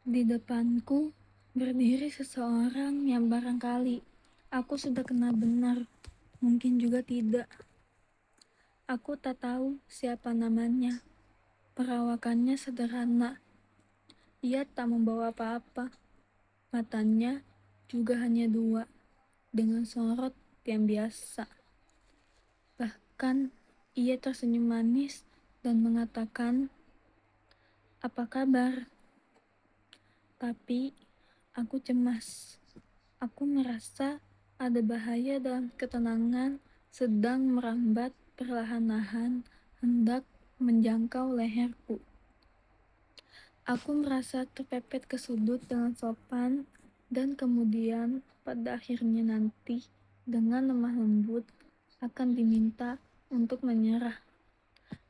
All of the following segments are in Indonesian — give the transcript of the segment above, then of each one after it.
Di depanku berdiri seseorang yang barangkali aku sudah kenal benar, mungkin juga tidak. Aku tak tahu siapa namanya. Perawakannya sederhana. Ia tak membawa apa-apa. Matanya juga hanya dua, dengan sorot yang biasa. Bahkan ia tersenyum manis dan mengatakan, "Apa kabar?" Tapi aku cemas. Aku merasa ada bahaya dalam ketenangan sedang merambat perlahan-lahan hendak menjangkau leherku. Aku merasa terpepet ke sudut dengan sopan dan kemudian pada akhirnya nanti dengan lemah lembut akan diminta untuk menyerah.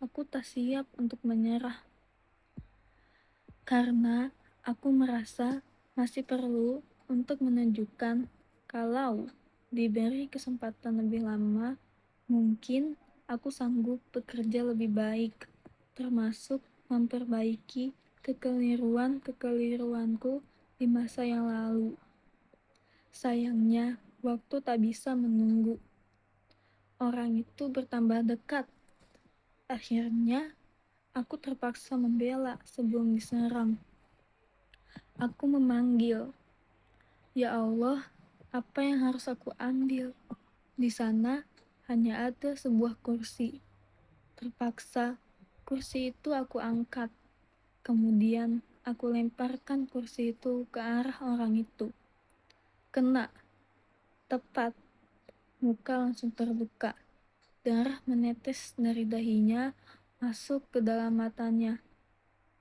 Aku tak siap untuk menyerah karena aku merasa masih perlu untuk menunjukkan kalau diberi kesempatan lebih lama, mungkin aku sanggup bekerja lebih baik, termasuk memperbaiki kekeliruan-kekeliruanku di masa yang lalu. Sayangnya, waktu tak bisa menunggu. Orang itu bertambah dekat. Akhirnya, aku terpaksa membela sebelum diserang. Aku memanggil, "Ya Allah, apa yang harus aku ambil?" Di sana hanya ada sebuah kursi. Terpaksa, kursi itu aku angkat. Kemudian aku lemparkan kursi itu ke arah orang itu. Kena, tepat. Muka langsung terluka. Darah menetes dari dahinya masuk ke dalam matanya.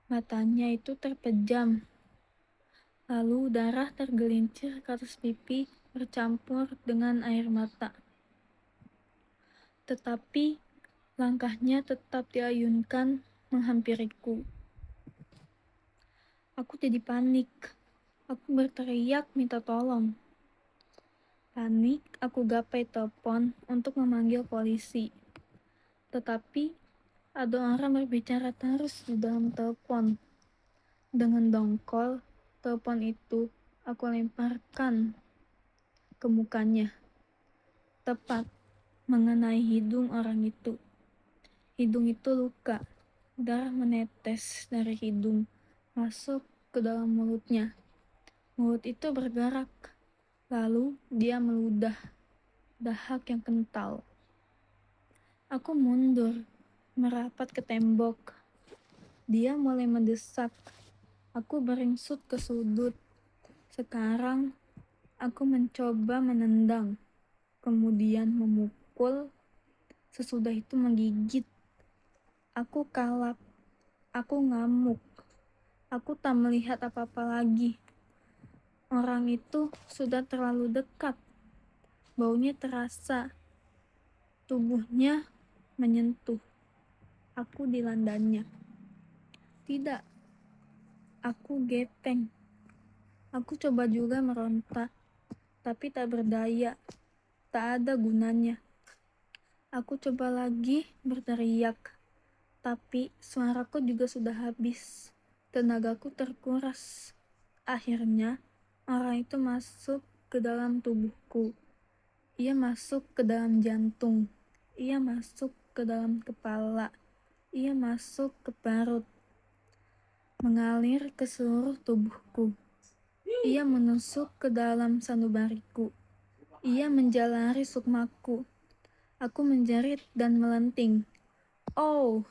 Matanya itu terpejam. Lalu darah tergelincir ke atas pipi bercampur dengan air mata. Tetapi langkahnya tetap diayunkan menghampiriku. Aku jadi panik. Aku berteriak minta tolong. Panik, aku gapai telepon untuk memanggil polisi. Tetapi ada orang berbicara terus di dalam telepon. Dengan dongkol, telepon itu aku lemparkan ke mukanya. Tepat mengenai hidung orang itu. Hidung itu luka. Darah menetes dari hidung masuk ke dalam mulutnya. Mulut itu bergerak. Lalu dia meludah. Dahak yang kental. Aku mundur, merapat ke tembok. Dia mulai mendesak. Aku beringsut ke sudut. Sekarang aku mencoba menendang, kemudian memukul. Sesudah itu menggigit. Aku kalap. Aku ngamuk. Aku tak melihat apa-apa lagi. Orang itu sudah terlalu dekat. Baunya terasa. Tubuhnya menyentuh. Aku dilandanya. Tidak. Aku gepeng. Aku coba juga meronta, tapi tak berdaya. Tak ada gunanya. Aku coba lagi berteriak, tapi suaraku juga sudah habis. Tenagaku terkuras. Akhirnya, orang itu masuk ke dalam tubuhku. Ia masuk ke dalam jantung. Ia masuk ke dalam kepala. Ia masuk ke parut. Mengalir ke seluruh tubuhku. Ia menusuk ke dalam sanubariku. Ia menjalari sukmaku. Aku menjerit dan melenting. Oh!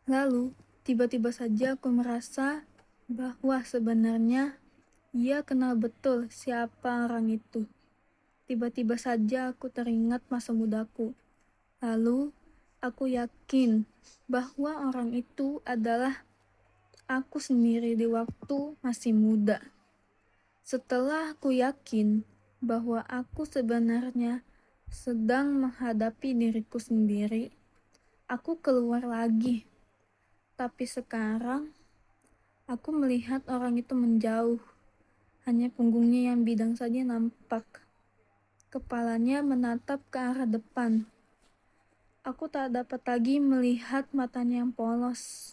Lalu, tiba-tiba saja aku merasa bahwa sebenarnya ia kenal betul siapa orang itu. Tiba-tiba saja aku teringat masa mudaku. Lalu, aku yakin bahwa orang itu adalah aku sendiri di waktu masih muda. Setelah aku yakin bahwa aku sebenarnya sedang menghadapi diriku sendiri, aku keluar lagi. Tapi sekarang, aku melihat orang itu menjauh. Hanya punggungnya yang bidang saja nampak. Kepalanya menatap ke arah depan. Aku tak dapat lagi melihat matanya yang polos.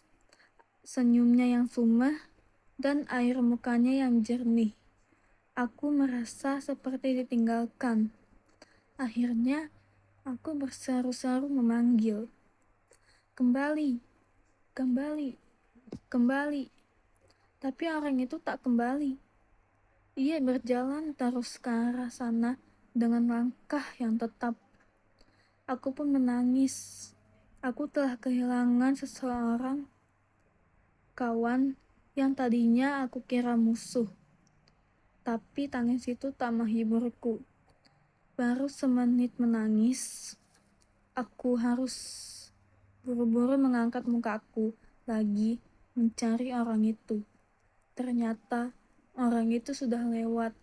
senyumnya yang sumeh, dan air mukanya yang jernih. Aku merasa seperti ditinggalkan. Akhirnya, aku berseru-seru memanggil, "Kembali, kembali, kembali." Tapi orang itu tak kembali. Ia berjalan terus ke arah sana dengan langkah yang tetap. Aku pun menangis. Aku telah kehilangan seseorang, kawan yang tadinya aku kira musuh. Tapi tangis itu tak menghiburku. Baru semenit menangis, aku harus buru-buru mengangkat mukaku lagi mencari orang itu. Ternyata orang itu sudah lewat.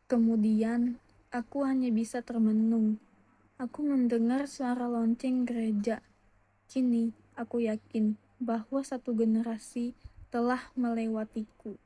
Kemudian, aku hanya bisa termenung. Aku mendengar suara lonceng gereja. Kini, aku yakin bahwa satu generasi telah melewatiku.